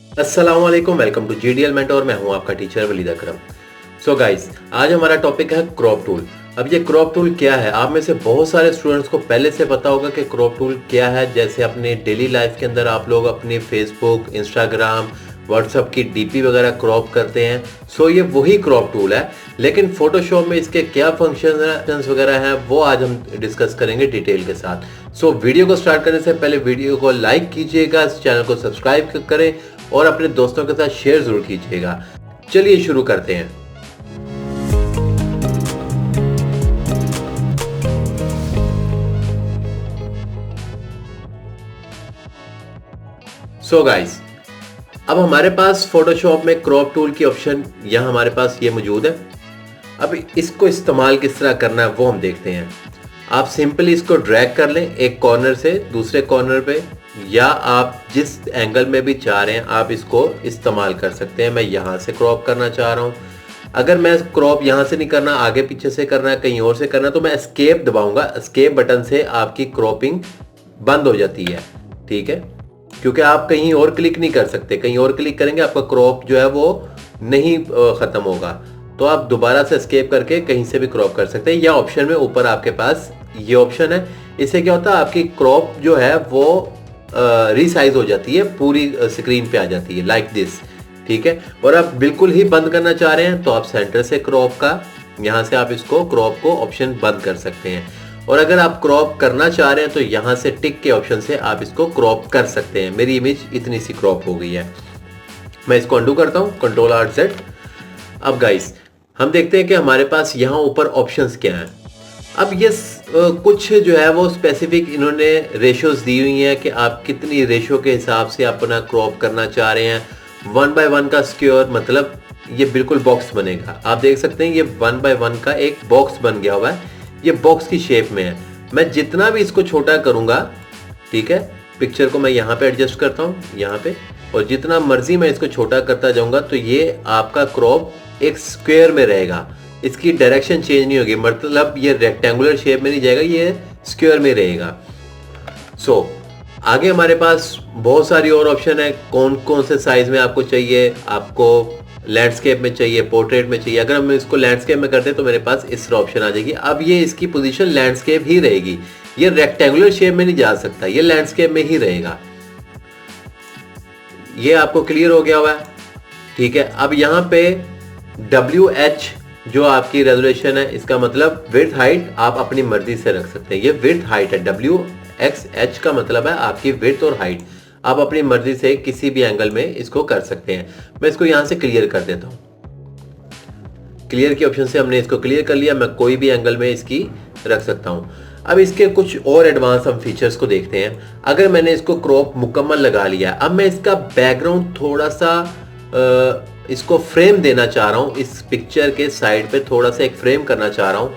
अस्सलाम वालेकुम, welcome to GDL mentor. मैं हूं आपका टीचर वलीद अकरम। सो गाइस, आज हमारा टॉपिक है क्रॉप टूल। अब ये क्रॉप टूल क्या है, आप में से बहुत सारे स्टूडेंट्स को पहले से पता होगा कि क्रॉप टूल क्या है। जैसे अपने डेली लाइफ के अंदर आप लोग अपनी फेसबुक, इंस्टाग्राम, व्हाट्सअप की डीपी वगैरह क्रॉप करते हैं। सो ये वही क्रॉप टूल है, लेकिन फोटोशॉप में इसके क्या फंक्शंस वगैरह हैं वो आज हम डिस्कस करेंगे डिटेल के साथ। सो वीडियो को स्टार्ट करने से पहले वीडियो को लाइक कीजिएगा, चैनल को सब्सक्राइब करें और अपने दोस्तों के साथ शेयर जरूर कीजिएगा। चलिए शुरू करते हैं। सो गाइस, अब हमारे पास फोटोशॉप में क्रॉप टूल की ऑप्शन यहाँ हमारे पास ये मौजूद है। अब इसको इस्तेमाल किस तरह करना है वो हम देखते हैं। आप सिंपली इसको ड्रैग कर लें एक कॉर्नर से दूसरे कॉर्नर पे, या आप जिस एंगल में भी चाह रहे हैं आप इसको इस्तेमाल कर सकते हैं। मैं यहाँ से क्रॉप करना चाह रहा हूँ। अगर मैं क्रॉप यहाँ से नहीं करना, आगे पीछे से करना है, कहीं और से करना है, तो मैं एस्केप दबाऊंगा। एस्केप बटन से आपकी क्रॉपिंग बंद हो जाती है, ठीक है, क्योंकि आप कहीं और क्लिक नहीं कर सकते। कहीं और क्लिक करेंगे आपका क्रॉप जो है वो नहीं ख़त्म होगा। तो आप दोबारा से एस्केप करके कहीं से भी क्रॉप कर सकते हैं, या ऑप्शन में ऊपर आपके पास ये ऑप्शन है। इससे क्या होता है, आपकी क्रॉप जो है वो रीसाइज हो जाती है, पूरी स्क्रीन पे आ जाती है लाइक दिस, ठीक है। और आप बिल्कुल ही बंद करना चाह रहे हैं तो आप सेंटर से क्रॉप का, यहाँ से आप इसको क्रॉप को ऑप्शन बंद कर सकते हैं। और अगर आप क्रॉप करना चाह रहे हैं तो यहाँ से टिक के ऑप्शन से आप इसको क्रॉप कर सकते हैं। मेरी इमेज इतनी सी क्रॉप हो गई है। मैं इसको अंडू करता हूँ, Ctrl+Alt+Z। अब गाइस, हम देखते हैं कि हमारे पास यहाँ ऊपर ऑप्शंस क्या हैं। अब ये कुछ जो है वो स्पेसिफिक इन्होंने रेशोज दी हुई हैं कि आप कितनी रेशो के हिसाब से अपना क्रॉप करना चाह रहे हैं। 1/1 का स्क्वायर, मतलब ये बिल्कुल बॉक्स बनेगा। आप देख सकते हैं ये 1/1 का एक बॉक्स बन गया हुआ है। ये बॉक्स की शेप में है। मैं जितना भी इसको छोटा करूंगा, ठीक है, पिक्चर को मैं यहाँ पे एडजस्ट करता हूँ यहाँ पे, और जितना मर्जी मैं इसको छोटा करता जाऊंगा तो ये आपका क्रॉप एक स्क्वायर में रहेगा। इसकी डायरेक्शन चेंज नहीं होगी, मतलब ये रेक्टेंगुलर शेप में नहीं जाएगा, ये स्क्वायर में रहेगा। सो आगे हमारे पास बहुत सारी और ऑप्शन है। कौन कौन से साइज में आपको चाहिए, आपको लैंडस्केप में चाहिए, पोर्ट्रेट में चाहिए। अगर हम इसको लैंडस्केप में करते हैं तो मेरे पास इस तरह ऑप्शन आ जाएगी। अब ये इसकी पोजीशन लैंडस्केप ही रहेगी, ये रेक्टेंगुलर शेप में नहीं जा सकता, ये लैंडस्केप में ही रहेगा। ये आपको क्लियर हो गया हुआ है, ठीक है। अब यहाँ पे WH जो आपकी रेजोल्यूशन है, इसका मतलब विड्थ हाइट आप अपनी मर्जी से रख सकते हैं। ये विड्थ हाइट है, WXH का मतलब है आपकी विड्थ और हाइट। आप अपनी मर्जी से किसी भी एंगल में इसको कर सकते हैं। मैं इसको यहां से क्लियर कर देता हूं। क्लियर के ऑप्शन से हमने इसको क्लियर कर लिया। मैं कोई भी एंगल में इसकी रख सकता हूं। अब इसके कुछ और एडवांस हम फीचर्स को देखते हैं। अगर मैंने इसको क्रॉप मुकम्मल लगा लिया, अब मैं इसका बैकग्राउंड थोड़ा सा इसको फ्रेम देना चाह रहा हूं, इस पिक्चर के साइड पे थोड़ा सा एक फ्रेम करना चाह रहा हूं,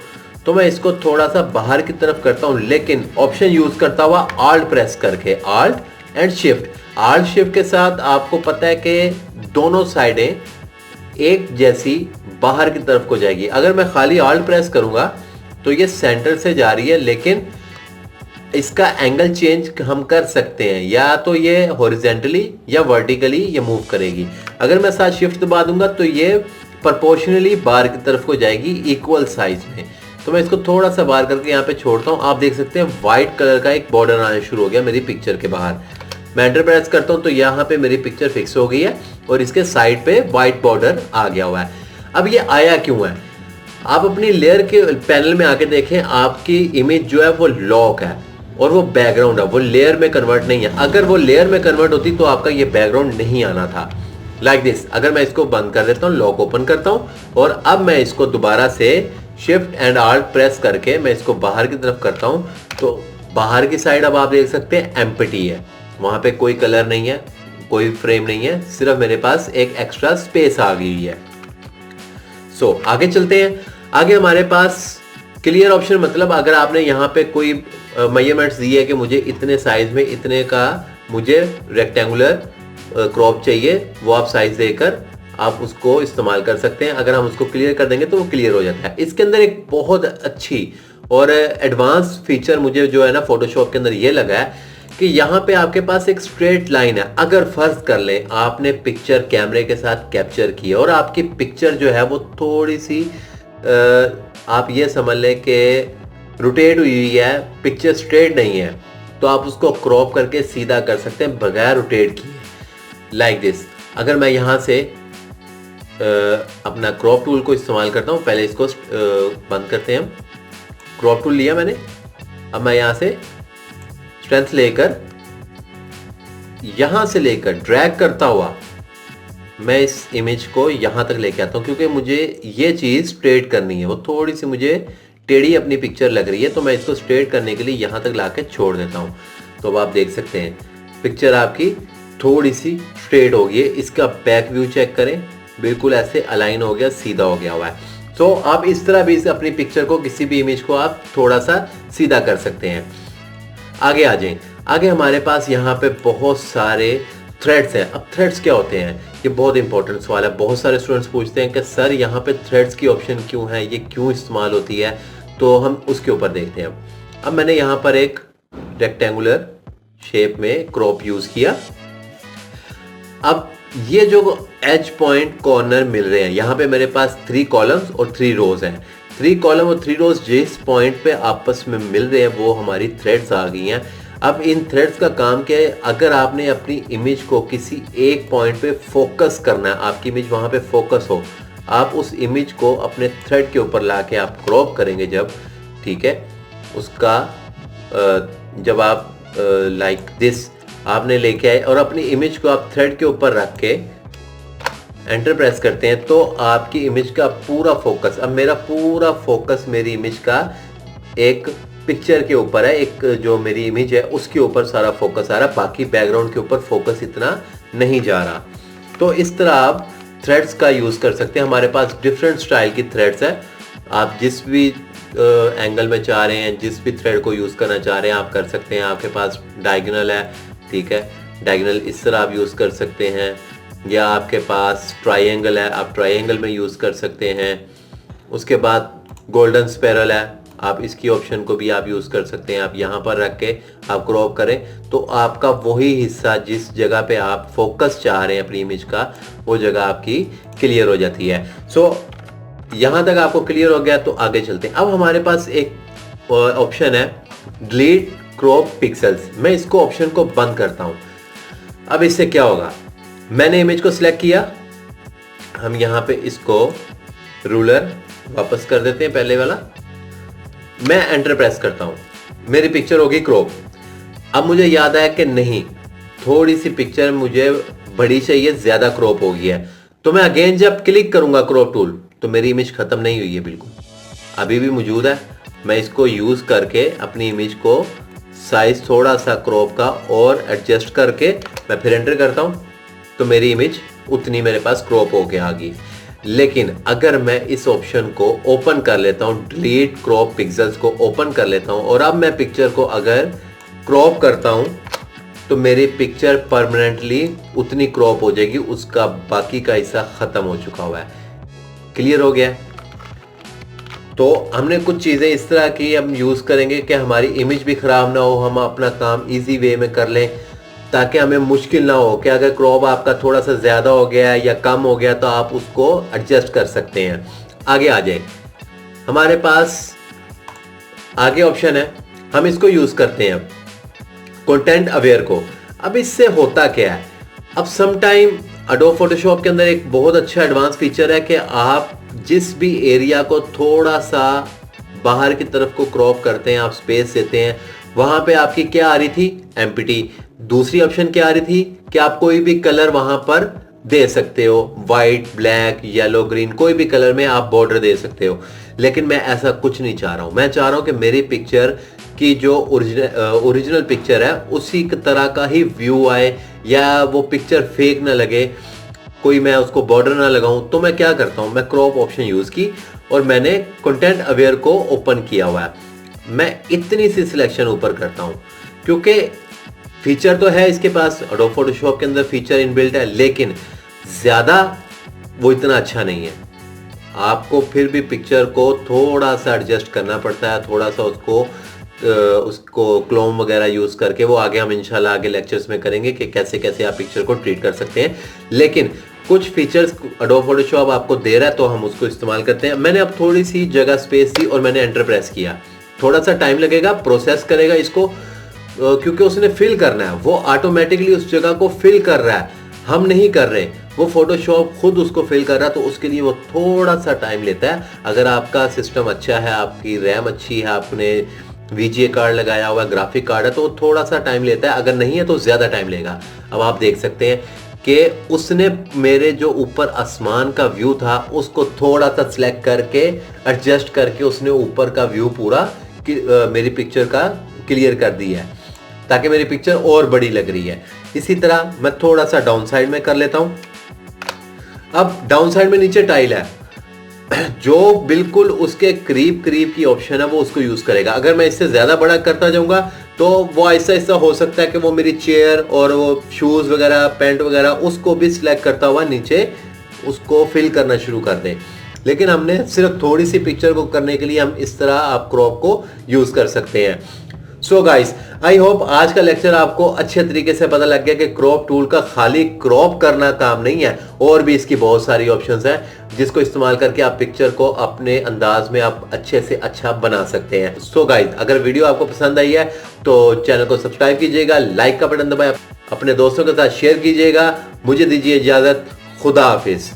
तो मैं इसको थोड़ा सा बाहर की तरफ करता हूं, लेकिन ऑप्शन यूज करता हुआ Alt प्रेस करके, Alt and shift. Alt shift के साथ आपको पता है कि दोनों साइडें एक जैसी बाहर की तरफ को जाएगी। अगर मैं खाली Alt प्रेस करूंगा तो ये सेंटर से जा रही है, लेकिन इसका एंगल चेंज हम कर सकते हैं, या तो ये हॉरिजेंटली या वर्टिकली ये मूव करेगी। अगर मैं साथ शिफ्ट दबा दूंगा तो ये प्रोपोर्शनली बाहर की तरफ को जाएगी इक्वल साइज में। तो मैं इसको थोड़ा सा बाहर करके यहाँ पे छोड़ता हूँ। आप देख सकते हैं व्हाइट कलर का एक बॉर्डर आना शुरू हो गया मेरी पिक्चर के बाहर। मैं एंटर प्रेस करता हूँ तो यहाँ पे मेरी पिक्चर फिक्स हो गई है और इसके साइड पे व्हाइट बॉर्डर आ गया हुआ है। अब ये आया क्यों है, आप अपनी लेयर के पैनल में आके देखें, आपकी इमेज जो है वो लॉक है और वो बैकग्राउंड है, वो लेयर में कन्वर्ट नहीं है। अगर वो लेयर में कन्वर्ट होती तो आपका ये बैकग्राउंड नहीं आना था लाइक दिस। अगर मैं इसको बंद कर देता हूँ, लॉक ओपन करता हूँ, और अब मैं इसको दोबारा से शिफ्ट एंड Alt प्रेस करके मैं इसको बाहर की तरफ करता हूँ, तो बाहर की साइड अब आप देख सकते हैं एम्प्टी है, वहां पे कोई कलर नहीं है, कोई फ्रेम नहीं है, सिर्फ मेरे पास एक एक्स्ट्रा स्पेस आ गई है। सो आगे चलते हैं। आगे हमारे पास क्लियर ऑप्शन, मतलब अगर आपने यहाँ पे कोई मेजरमेंट्स दिए है कि मुझे इतने साइज में इतने का मुझे रेक्टेंगुलर क्रॉप चाहिए, वो आप साइज देकर आप उसको इस्तेमाल कर सकते हैं। अगर हम उसको क्लियर कर देंगे तो वो क्लियर हो जाता है। इसके अंदर एक बहुत अच्छी और एडवांस फीचर मुझे जो है ना फोटोशॉप के अंदर ये लगा है कि यहाँ पे आपके पास एक स्ट्रेट लाइन है। अगर फर्ज कर लें आपने पिक्चर कैमरे के साथ कैप्चर की और आपकी पिक्चर जो है वो थोड़ी सी आप ये समझ लें कि रोटेट हुई है, पिक्चर स्ट्रेट नहीं है, तो आप उसको क्रॉप करके सीधा कर सकते हैं बगैर रोटेट किए, लाइक दिस। अगर मैं यहाँ से अपना क्रॉप टूल को इस्तेमाल करता हूँ, पहले इसको बंद करते हैं हम। क्रॉप टूल लिया मैंने, अब मैं यहाँ से स्ट्रेंथ लेकर यहां से लेकर ड्रैग करता हुआ मैं इस इमेज को यहां तक लेके आता हूं, क्योंकि मुझे ये चीज स्ट्रेट करनी है। वो थोड़ी सी मुझे टेढ़ी अपनी पिक्चर लग रही है, तो मैं इसको स्ट्रेट करने के लिए यहां तक लाके छोड़ देता हूं। तो अब आप देख सकते हैं पिक्चर आपकी थोड़ी सी स्ट्रेट हो गई है। इसका बैक व्यू चेक करें, बिल्कुल ऐसे अलाइन हो गया, सीधा हो गया हुआ है। तो आप इस तरह भी अपनी पिक्चर को, किसी भी इमेज को आप थोड़ा सा सीधा कर सकते हैं। आगे आ जाएं। आगे हमारे पास यहाँ पे बहुत सारे थ्रेड्स हैं। अब थ्रेड्स क्या होते हैं, ये बहुत इंपॉर्टेंट सवाल है। बहुत सारे स्टूडेंट्स पूछते हैं कि सर यहाँ पे थ्रेड्स की ऑप्शन क्यों है, ये क्यों इस्तेमाल होती है, तो हम उसके ऊपर देखते हैं। अब मैंने यहाँ पर एक रेक्टेंगुलर शेप में क्रॉप यूज किया। अब ये जो एज पॉइंट कॉर्नर मिल रहे हैं, यहाँ पे मेरे पास 3 कॉलम्स और 3 रोज हैं। 3 कॉलम और 3 रोज जिस पॉइंट पे आपस में मिल रहे हैं वो हमारी थ्रेड्स आ गई हैं। अब इन थ्रेड्स का काम क्या है, अगर आपने अपनी इमेज को किसी एक पॉइंट पे फोकस करना है, आपकी इमेज वहां पे फोकस हो, आप उस इमेज को अपने थ्रेड के ऊपर लाके आप क्रॉप करेंगे जब, ठीक है, उसका जब आप लाइक दिस आपने लेके आए और अपनी इमेज को आप थ्रेड के ऊपर रख के एंटर प्रेस करते हैं, तो आपकी इमेज का पूरा फोकस, अब मेरा पूरा फोकस मेरी इमेज का एक पिक्चर के ऊपर है, एक जो मेरी इमेज है उसके ऊपर सारा फोकस आ रहा है, बाकी बैकग्राउंड के ऊपर फोकस इतना नहीं जा रहा। तो इस तरह आप थ्रेड्स का यूज कर सकते हैं। हमारे पास डिफरेंट स्टाइल की थ्रेड्स है, आप जिस भी एंगल में चाह रहे हैं, जिस भी थ्रेड को यूज करना चाह रहे हैं आप कर सकते हैं। आपके पास डायगोनल है, ठीक है, डायगोनल इस तरह आप यूज कर सकते हैं, या आपके पास ट्राइंगल है, आप ट्राइंगल में यूज कर सकते हैं। उसके बाद गोल्डन स्पाइरल है, आप इसकी ऑप्शन को भी आप यूज कर सकते हैं। आप यहाँ पर रख के आप क्रॉप करें तो आपका वही हिस्सा जिस जगह पे आप फोकस चाह रहे हैं अपनी इमेज का, वो जगह आपकी क्लियर हो जाती है। सो यहाँ तक आपको क्लियर हो गया, तो आगे चलते हैं। अब हमारे पास एक ऑप्शन है डिलीट क्रॉप पिक्सल्स। मैं इसको ऑप्शन को बंद करता हूँ। अब इससे क्या होगा, मैंने इमेज को सिलेक्ट किया, हम यहाँ पे इसको रूलर वापस कर देते हैं पहले वाला, मैं एंटर प्रेस करता हूं, मेरी पिक्चर होगी क्रॉप। अब मुझे याद आया कि नहीं, थोड़ी सी पिक्चर मुझे बड़ी चाहिए, ज्यादा क्रॉप हो गई है, तो मैं अगेन जब क्लिक करूंगा क्रॉप टूल तो मेरी इमेज खत्म नहीं हुई है, बिल्कुल अभी भी मौजूद है। मैं इसको यूज करके अपनी इमेज को साइज थोड़ा सा क्रॉप का और एडजस्ट करके मैं फिर एंटर करता हूं, तो मेरी इमेज उतनी मेरे पास क्रॉप होके आ गई। लेकिन अगर मैं इस ऑप्शन को ओपन कर लेता हूं, डिलीट क्रॉप पिक्सल्स को ओपन कर लेता हूं, और अब मैं पिक्चर को अगर क्रॉप करता हूं तो मेरी पिक्चर परमानेंटली उतनी क्रॉप हो जाएगी, उसका बाकी का हिस्सा खत्म हो चुका हुआ है। क्लियर हो गया? तो हमने कुछ चीजें इस तरह की हम यूज करेंगे कि हमारी इमेज भी खराब ना हो, हम अपना काम इजी वे में कर लें, ताकि हमें मुश्किल ना हो कि अगर क्रॉप आपका थोड़ा सा ज़्यादा हो गया या कम हो गया तो आप उसको एडजस्ट कर सकते हैं। आगे आ जाए, हमारे पास आगे ऑप्शन है, हम इसको यूज़ करते हैं अब कंटेंट अवेयर को। अब इससे होता क्या है, अब समटाइम एडोब फोटोशॉप के अंदर एक बहुत अच्छा एडवांस फीचर है कि आप जिस भी एरिया को थोड़ा सा बाहर की तरफ को क्रॉप करते हैं, आप स्पेस देते हैं, वहां पे आपकी क्या आ रही थी, एम्प्टी। दूसरी ऑप्शन क्या आ रही थी कि आप कोई भी कलर वहां पर दे सकते हो, व्हाइट, ब्लैक, येलो, ग्रीन, कोई भी कलर में आप बॉर्डर दे सकते हो। लेकिन मैं ऐसा कुछ नहीं चाह रहा हूं। मैं चाह रहा हूं कि मेरी पिक्चर की जो ओरिजिनल पिक्चर है उसी तरह का ही व्यू आए, या वो पिक्चर फेक ना लगे, कोई मैं उसको बॉर्डर ना लगाऊं। तो मैं क्या करता हूं, मैं क्रॉप ऑप्शन यूज की और मैंने कंटेंट अवेयर को ओपन किया हुआ है। मैं इतनी सी सिलेक्शन ऊपर करता हूं, क्योंकि फीचर तो है इसके पास, एडोब फोटोशॉप के अंदर फीचर इनबिल्ट है, लेकिन ज्यादा वो इतना अच्छा नहीं है। आपको फिर भी पिक्चर को थोड़ा सा एडजस्ट करना पड़ता है, थोड़ा सा उसको उसको क्लोन वगैरह यूज करके, वो आगे हम इंशाल्लाह आगे लेक्चर्स में करेंगे कि कैसे कैसे आप पिक्चर को ट्रीट कर सकते हैं। लेकिन कुछ फीचर्स एडोब फोटोशॉप आपको दे रहा है तो हम उसको इस्तेमाल करते हैं। मैंने अब थोड़ी सी जगह स्पेस दी और मैंने एंटर प्रेस किया। थोड़ा सा टाइम लगेगा, प्रोसेस करेगा इसको, क्योंकि उसने फिल करना है, वो ऑटोमेटिकली उस जगह को फिल कर रहा है, हम नहीं कर रहे, वो फोटोशॉप खुद उसको फिल कर रहा है, तो उसके लिए वो थोड़ा सा टाइम लेता है। अगर आपका सिस्टम अच्छा है, आपकी रैम अच्छी है, आपने VGA कार्ड लगाया हुआ है, ग्राफिक कार्ड है, तो थोड़ा सा टाइम लेता है, अगर नहीं है तो ज़्यादा टाइम लेगा। अब आप देख सकते हैं कि उसने मेरे जो ऊपर आसमान का व्यू था उसको थोड़ा सा सिलेक्ट करके एडजस्ट करके उसने ऊपर का व्यू पूरा मेरी पिक्चर का क्लियर कर दिया है, ताकि मेरी पिक्चर और बड़ी लग रही है। इसी तरह मैं थोड़ा सा डाउन साइड में कर लेता हूं। अब डाउन साइड में नीचे टाइल है, जो बिल्कुल उसके करीब करीब की ऑप्शन है वो उसको यूज करेगा। अगर मैं इससे ज्यादा बड़ा करता जाऊंगा तो वो ऐसा ऐसा हो सकता है कि वो मेरी चेयर और वो शूज वगैरह, पैंट वगैरह, उसको भी सिलेक्ट करता हुआ नीचे उसको फिल करना शुरू कर दे। लेकिन हमने सिर्फ थोड़ी सी पिक्चर को करने के लिए हम इस तरह आप क्रॉप को यूज कर सकते हैं। सो गाइस, आई होप आज का लेक्चर आपको अच्छे तरीके से पता लग गया कि क्रॉप टूल का खाली क्रॉप करना काम नहीं है, और भी इसकी बहुत सारी ऑप्शंस हैं जिसको इस्तेमाल करके आप पिक्चर को अपने अंदाज में आप अच्छे से अच्छा बना सकते हैं। सो गाइस, अगर वीडियो आपको पसंद आई है तो चैनल को सब्सक्राइब कीजिएगा, लाइक का बटन दबाएं, अपने दोस्तों के साथ शेयर कीजिएगा। मुझे दीजिए इजाजत, खुदा हाफिज।